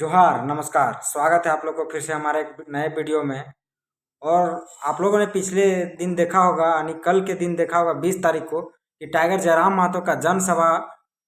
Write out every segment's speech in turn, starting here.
जोहार, नमस्कार। स्वागत है आप लोग को फिर से हमारे एक नए वीडियो में। और आप लोगों ने पिछले दिन देखा होगा, यानी कल के दिन देखा होगा 20 तारीख को, कि टाइगर जयराम महतो का जनसभा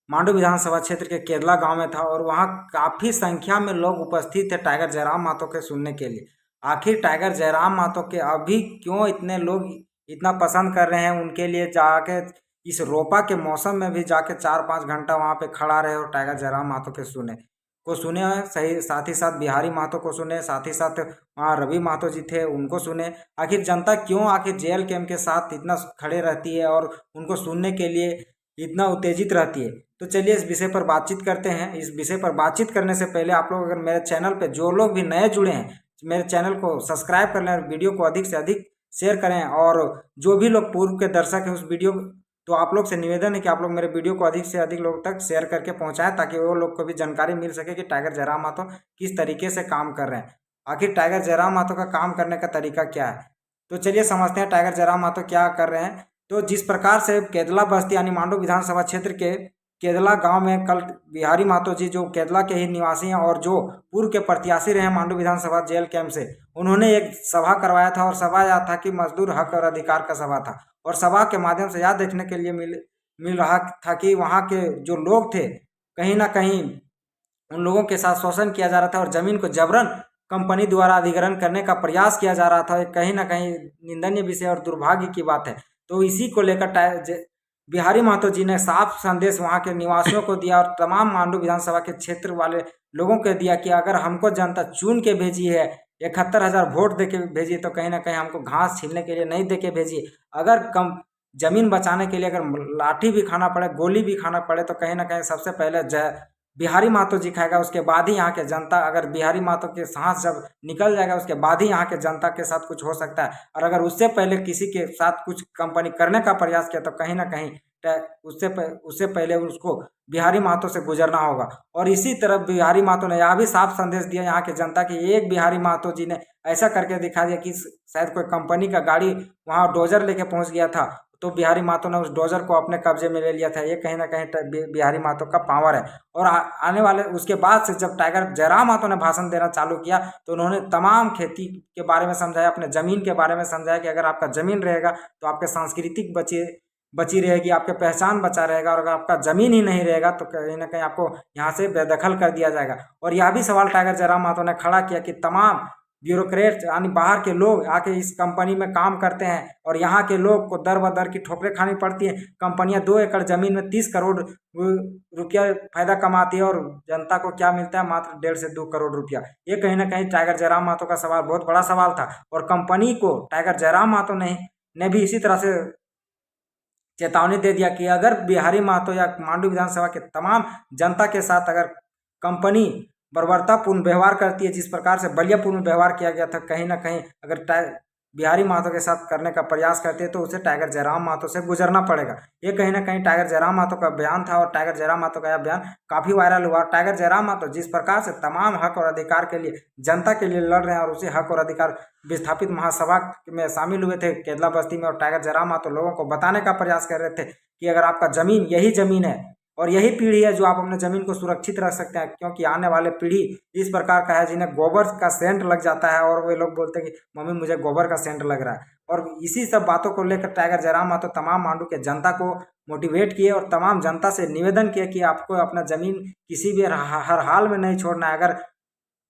मांडू विधानसभा क्षेत्र के केरला गांव में था और वहां काफ़ी संख्या में लोग उपस्थित थे टाइगर जयराम महतो के सुनने के लिए। आखिर टाइगर जयराम महतो के अभी क्यों इतने लोग इतना पसंद कर रहे हैं, उनके लिए जाके इस रोपा के मौसम में भी जाके 4-5 घंटा वहां पे खड़ा रहे और टाइगर जयराम महतो के सुने हैं। सही, साथ ही साथ बिहारी महतो को सुने, साथ ही साथ वहाँ रवि महतो जी थे उनको सुने। आखिर जनता क्यों आखिर जेएल कैंप के साथ इतना खड़े रहती है और उनको सुनने के लिए इतना उत्तेजित रहती है। तो चलिए इस विषय पर बातचीत करते हैं। इस विषय पर बातचीत करने से पहले आप लोग अगर मेरे चैनल पे जो लोग भी नए जुड़े हैं, मेरे चैनल को सब्सक्राइब कर लें और वीडियो को अधिक से अधिक शेयर करें। और जो भी लोग पूर्व के दर्शक हैं उस वीडियो, तो आप लोग से निवेदन है कि आप लोग मेरे वीडियो को अधिक से अधिक लोगों तक शेयर करके पहुंचाएं, ताकि वो लोग को भी जानकारी मिल सके कि टाइगर जयराम महतो किस तरीके से काम कर रहे हैं। आखिर टाइगर जयराम महतो का काम करने का तरीका क्या है, तो चलिए समझते हैं टाइगर जयराम महतो क्या कर रहे हैं। तो जिस प्रकार से केदला बस्ती यानी मांडू विधानसभा क्षेत्र के केदला गांव में कल बिहारी महतो जी, जो केदला के ही निवासी हैं और जो पूर्व के प्रत्याशी रहे हैं मांडू विधानसभा जेल कैंप से, उन्होंने एक सभा करवाया था। और सभा यह था कि मजदूर हक और अधिकार का सभा था। और सभा के माध्यम से यह देखने के लिए मिल रहा था कि वहाँ के जो लोग थे, कहीं ना कहीं उन लोगों के साथ शोषण किया जा रहा था और जमीन को जबरन कंपनी द्वारा अधिग्रहण करने का प्रयास किया जा रहा था। ये कहीं ना कहीं निंदनीय विषय और दुर्भाग्य की बात है। तो इसी को लेकर बिहारी महतो जी ने साफ संदेश वहाँ के निवासियों को दिया और तमाम मांडू विधानसभा के क्षेत्र वाले लोगों को दिया कि अगर हमको जनता चुन के भेजी है, 71,000 वोट दे के भेजी, तो कहीं ना कहीं हमको घास छीलने के लिए नहीं दे के भेजी। अगर कम जमीन बचाने के लिए अगर लाठी भी खाना पड़े, गोली भी खाना पड़े, तो कहीं ना कहीं सबसे पहले बिहारी महतो जी खाएगा। उसके बाद ही यहाँ के जनता, अगर बिहारी महतो के सांस जब निकल जाएगा उसके बाद ही यहाँ के जनता के साथ कुछ हो सकता है। और अगर उससे पहले किसी के साथ कुछ कंपनी करने का प्रयास किया, तो कहीं ना कहीं उससे पहले उसको बिहारी महतो से गुजरना होगा। और इसी तरह बिहारी महतो ने यह भी साफ संदेश दिया यहाँ के जनता की, एक बिहारी महतो जी ने ऐसा करके दिखा दिया कि शायद कोई कंपनी का गाड़ी वहाँ डोजर लेके पहुँच गया था, तो बिहारी महतो ने उस डोजर को अपने कब्जे में ले लिया था। ये कहीं ना कहीं बिहारी महतो का पावर है। और आने वाले उसके बाद से जब टाइगर जयराम महतो ने भाषण देना चालू किया, तो उन्होंने तमाम खेती के बारे में समझाया, अपने ज़मीन के बारे में समझाया कि अगर आपका ज़मीन रहेगा तो आपके सांस्कृतिक बची रहेगी, आपके पहचान बचा रहेगा। और अगर आपका ज़मीन ही नहीं रहेगा तो कहीं ना कहीं आपको यहाँ से बेदखल कर दिया जाएगा। और यह भी सवाल टाइगर जयराम महतो ने खड़ा किया कि तमाम ब्यूरोक्रेट यानी बाहर के लोग आके इस कंपनी में काम करते हैं और यहाँ के लोग को दर बदर की ठोकरें खानी पड़ती हैं। कंपनियां 2 एकड़ जमीन में 30 करोड़ रुपया फायदा कमाती है और जनता को क्या मिलता है, मात्र 1.5 से 2 करोड़ रुपया। ये कहीं ना कहीं टाइगर जयराम महतो का सवाल बहुत बड़ा सवाल था। और कंपनी को टाइगर जयराम महतो ने भी इसी तरह से चेतावनी दे दिया कि अगर बिहारी महतो या मांडू विधानसभा के तमाम जनता के साथ अगर कंपनी बर्बरतापूर्ण व्यवहार करती है, जिस प्रकार से बलियापूर्ण व्यवहार किया गया था, कहीं ना कहीं अगर बिहारी महतो के साथ करने का प्रयास करते हैं तो उसे टाइगर जयराम महतो से गुजरना पड़ेगा। ये कहीं ना कहीं टाइगर जयराम महतो का बयान था और टाइगर जयराम महतो का यह बयान काफ़ी वायरल हुआ। टाइगर जयराम महतो जिस प्रकार से तमाम हक और अधिकार के लिए जनता के लिए लड़ रहे हैं और उसी हक और अधिकार विस्थापित महासभा में शामिल हुए थे केदला बस्ती में, और टाइगर जयराम महतो लोगों को बताने का प्रयास कर रहे थे कि अगर आपका ज़मीन यही ज़मीन है और यही पीढ़ी है जो आप अपने ज़मीन को सुरक्षित रख सकते हैं, क्योंकि आने वाले पीढ़ी इस प्रकार का है जिन्हें गोबर का सेंट लग जाता है और वे लोग बोलते हैं कि मम्मी मुझे गोबर का सेंट लग रहा है। और इसी सब बातों को लेकर टाइगर जयराम महतो तमाम मांडू के जनता को मोटिवेट किए और तमाम जनता से निवेदन किया कि आपको अपना ज़मीन किसी भी हर हाल में नहीं छोड़ना है।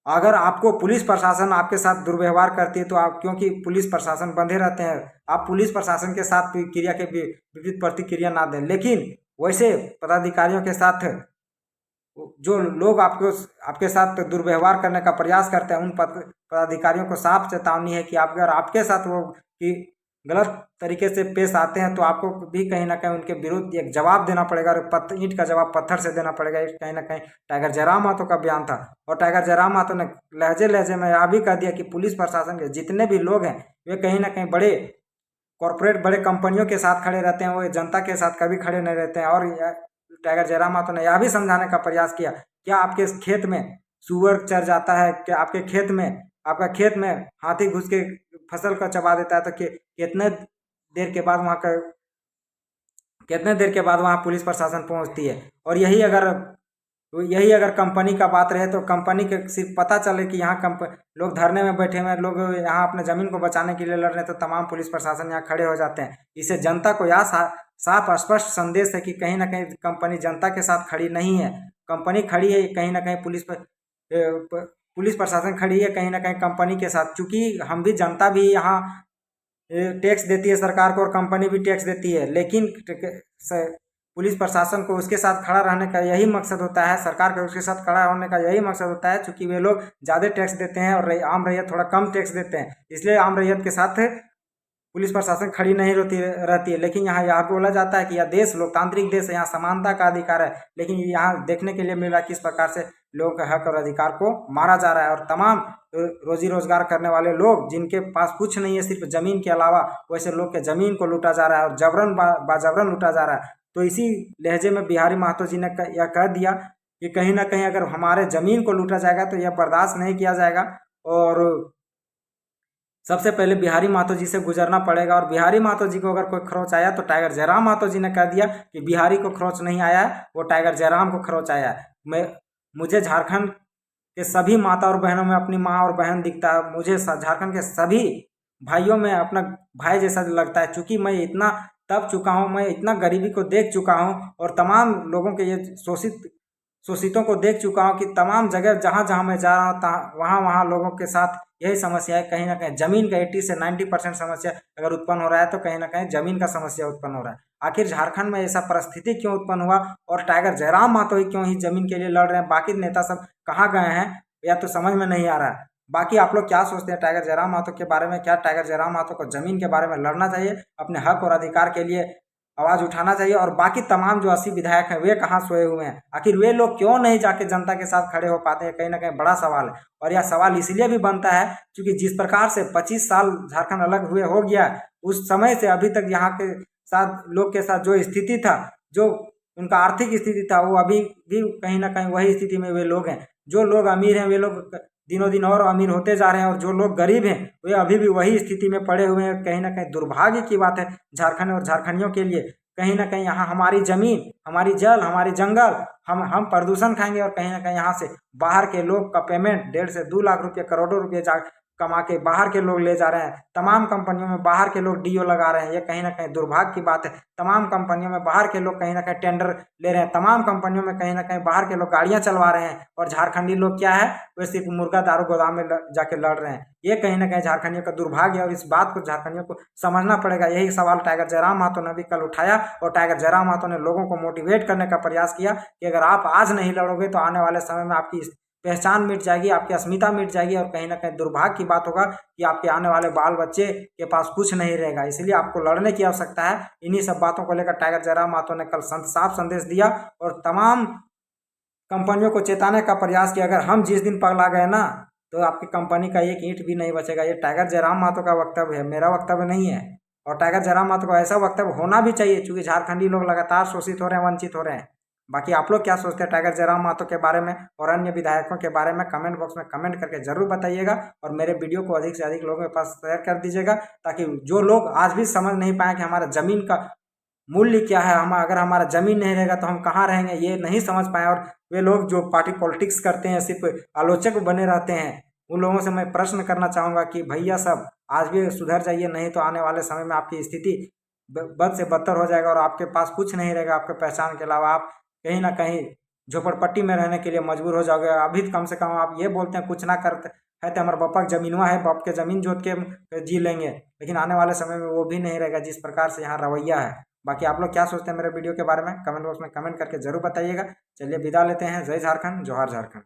अगर आपको पुलिस प्रशासन आपके साथ दुर्व्यवहार करती है तो आप, क्योंकि पुलिस प्रशासन बंधे रहते हैं, आप पुलिस प्रशासन के साथ क्रिया के विपरीत प्रतिक्रिया ना दें। लेकिन वैसे पदाधिकारियों के साथ जो लोग आपके साथ दुर्व्यवहार करने का प्रयास करते हैं, उन पदाधिकारियों को साफ चेतावनी है कि आप अगर आपके साथ वो कि गलत तरीके से पेश आते हैं तो आपको भी कहीं ना कहीं उनके विरुद्ध एक जवाब देना पड़ेगा और ईंट का जवाब पत्थर से देना पड़ेगा। ये कहीं ना कहीं टाइगर जयराम महतो का बयान था। और टाइगर जयराम महतो ने लहजे लहजे में यह भी कह दिया कि पुलिस प्रशासन के जितने भी लोग हैं वे कहीं ना कहीं बड़े कॉरपोरेट बड़े कंपनियों के साथ खड़े रहते हैं, वो जनता के साथ कभी खड़े नहीं रहते हैं। और टाइगर जयराम महतो ने यह भी समझाने का प्रयास किया, क्या आपके खेत में सुअर चर जाता है, क्या आपका खेत में हाथी घुस के फसल को चबा देता है, तो कितने देर के बाद वहाँ पुलिस प्रशासन पहुँचती है। और यही अगर तो यही अगर कंपनी का बात रहे तो कंपनी के सिर्फ पता चले कि यहाँ लोग धरने में बैठे हुए हैं, लोग यहाँ अपने ज़मीन को बचाने के लिए लड़ रहे हैं, तो तमाम पुलिस प्रशासन यहाँ खड़े हो जाते हैं। इससे जनता को यह साफ स्पष्ट संदेश है कि कहीं ना कहीं कंपनी जनता के साथ खड़ी नहीं है। कंपनी खड़ी है कहीं ना कहीं पुलिस प्रशासन खड़ी है कहीं ना कहीं कंपनी के साथ, क्योंकि हम भी जनता भी यहाँ टैक्स देती है सरकार को और कंपनी भी टैक्स देती है, लेकिन पुलिस प्रशासन को उसके साथ खड़ा रहने का यही मकसद होता है, सरकार का उसके साथ खड़ा होने का यही मकसद होता है, क्योंकि वे लोग ज़्यादा टैक्स देते हैं और आम रैयत थोड़ा कम टैक्स देते हैं, इसलिए आम रैयत के साथ पुलिस प्रशासन खड़ी नहीं रहती है। लेकिन यहाँ बोला जाता है कि यह देश लोकतांत्रिक देश है, यहाँ समानता का अधिकार है, लेकिन यहाँ देखने के लिए मिल रहा है किस प्रकार से लोगों के हक और अधिकार को मारा जा रहा है। और तमाम रोजी रोजगार करने वाले लोग जिनके पास कुछ नहीं है सिर्फ ज़मीन के अलावा, वैसे लोग के ज़मीन को लूटा जा रहा है और जबरन बाजबरन लूटा जा रहा है। तो इसी लहजे में बिहारी महतो जी ने यह कह दिया कि कहीं ना कहीं अगर हमारे ज़मीन को लूटा जाएगा तो यह बर्दाश्त नहीं किया जाएगा और सबसे पहले बिहारी महतो जी से गुजरना पड़ेगा। और बिहारी महतो जी को अगर कोई खरोच आया तो टाइगर जयराम महतो जी ने कह दिया कि बिहारी को खरोच नहीं आया है, वो टाइगर जयराम को खरोच आया है। मुझे झारखंड के सभी माता और बहनों में अपनी माँ और बहन दिखता है, मुझे झारखंड के सभी भाइयों में अपना भाई जैसा लगता है, क्योंकि मैं इतना तप चुका हूँ, मैं इतना गरीबी को देख चुका हूँ और तमाम लोगों के ये शोषितों को देख चुका हूँ कि तमाम जगह जहाँ जहाँ मैं जा रहा हूँ वहाँ लोगों के साथ यही समस्या है। कहीं ना कहीं ज़मीन का 80 से 90% समस्या अगर उत्पन्न हो रहा है तो कहीं ना कहीं ज़मीन का समस्या उत्पन्न हो रहा है। आखिर झारखंड में ऐसा परिस्थिति क्यों उत्पन्न हुआ और टाइगर जयराम महतो ही क्यों ही ज़मीन के लिए लड़ रहे हैं, बाकी नेता सब कहाँ गए हैं, या तो समझ में नहीं आ रहा है। बाकी आप लोग क्या सोचते हैं टाइगर जयराम महतो के बारे में? क्या टाइगर जयराम महतो को ज़मीन के बारे में लड़ना चाहिए, अपने हक और अधिकार के लिए आवाज़ उठाना चाहिए? और बाकी तमाम जो 80 विधायक हैं वे कहाँ सोए हुए हैं? आखिर वे लोग क्यों नहीं जाके जनता के साथ खड़े हो पाते हैं? कहीं ना कहीं बड़ा सवाल है। और यह सवाल इसलिए भी बनता है क्योंकि जिस प्रकार से 25 साल झारखंड अलग हुए हो गया, उस समय से अभी तक यहाँ के साथ लोग के साथ जो स्थिति था, जो उनका आर्थिक स्थिति था, वो अभी भी कहीं ना कहीं वही स्थिति में वे लोग हैं। जो लोग अमीर हैं वे लोग दिनों दिन और अमीर होते जा रहे हैं और जो लोग गरीब हैं वे अभी भी वही स्थिति में पड़े हुए हैं। कहीं ना कहीं दुर्भाग्य की बात है झारखंड और झारखंडियों के लिए। कहीं ना कहीं यहाँ हमारी ज़मीन, हमारी जल, हमारी जंगल, हम प्रदूषण खाएंगे और कहीं ना कहीं यहाँ से बाहर के लोग का पेमेंट 1.5 से 2 लाख रुपये, करोड़ों रुपये कमा के बाहर के लोग ले जा रहे हैं। तमाम कंपनियों में बाहर के लोग डीओ लगा रहे हैं। ये कहीं ना कहीं दुर्भाग्य की बात है। तमाम कंपनियों में बाहर के लोग कहीं ना कहीं टेंडर ले रहे हैं। तमाम कंपनियों में कहीं ना कहीं बाहर के लोग गाड़ियां चलवा रहे हैं और झारखंडी लोग क्या है, वे सिर्फ मुर्गा दारू गोदाम में जाके लड़ रहे हैं। ये कहीं ना कहीं झारखंडियों का दुर्भाग्य है और इस बात को झारखंडियों को समझना पड़ेगा। यही सवाल टाइगर जयराम महतो ने भी कल उठाया और टाइगर जयराम महतो ने लोगों को मोटिवेट करने का प्रयास किया कि अगर आप आज नहीं लड़ोगे तो आने वाले समय में आपकी पहचान मिट जाएगी, आपकी अस्मिता मिट जाएगी और कहीं ना कहीं दुर्भाग्य की बात होगा कि आपके आने वाले बाल बच्चे के पास कुछ नहीं रहेगा। इसलिए आपको लड़ने की आवश्यकता है। इन्हीं सब बातों को लेकर टाइगर जयराम महतो ने कल साफ संदेश दिया और तमाम कंपनियों को चेताने का प्रयास किया, अगर हम जिस दिन पगला गए ना तो आपकी कंपनी का एक ईंट भी नहीं बचेगा। ये टाइगर जयराम महतो का वक्तव्य है, मेरा वक्तव्य नहीं है। और टाइगर जयराम महतो को ऐसा वक्तव्य होना भी चाहिए क्योंकि झारखंडी लोग लगातार शोषित हो रहे हैं, वंचित हो रहे हैं। बाकी आप लोग क्या सोचते हैं टाइगर जयराम महतो के बारे में और अन्य विधायकों के बारे में? कमेंट बॉक्स में कमेंट करके जरूर बताइएगा और मेरे वीडियो को अधिक से अधिक लोगों के पास शेयर कर दीजिएगा, ताकि जो लोग आज भी समझ नहीं पाए कि हमारा ज़मीन का मूल्य क्या है, हम अगर हमारा ज़मीन नहीं रहेगा तो हम कहाँ रहेंगे, ये नहीं समझ पाए। और वे लोग जो पार्टी पॉलिटिक्स करते हैं, सिर्फ आलोचक बने रहते हैं, उन लोगों से मैं प्रश्न करना चाहूँगा कि भैया सब आज भी सुधर जाइए, नहीं तो आने वाले समय में आपकी स्थिति बद से बदतर हो जाएगा और आपके पास कुछ नहीं रहेगा आपके पहचान के अलावा। आप कहीं ना कहीं झोपड़पट्टी में रहने के लिए मजबूर हो जाओगे। अभी कम से कम आप ये बोलते हैं कुछ ना करते है तो हमारे बापा की जमीनवा है, बाप के ज़मीन जोत के जी लेंगे, लेकिन आने वाले समय में वो भी नहीं रहेगा जिस प्रकार से यहाँ रवैया है। बाकी आप लोग क्या सोचते हैं मेरे वीडियो के बारे में? कमेंट बॉक्स में कमेंट करके जरूर बताइएगा। चलिए विदा लेते हैं। जय झारखंड, जोहार झारखंड।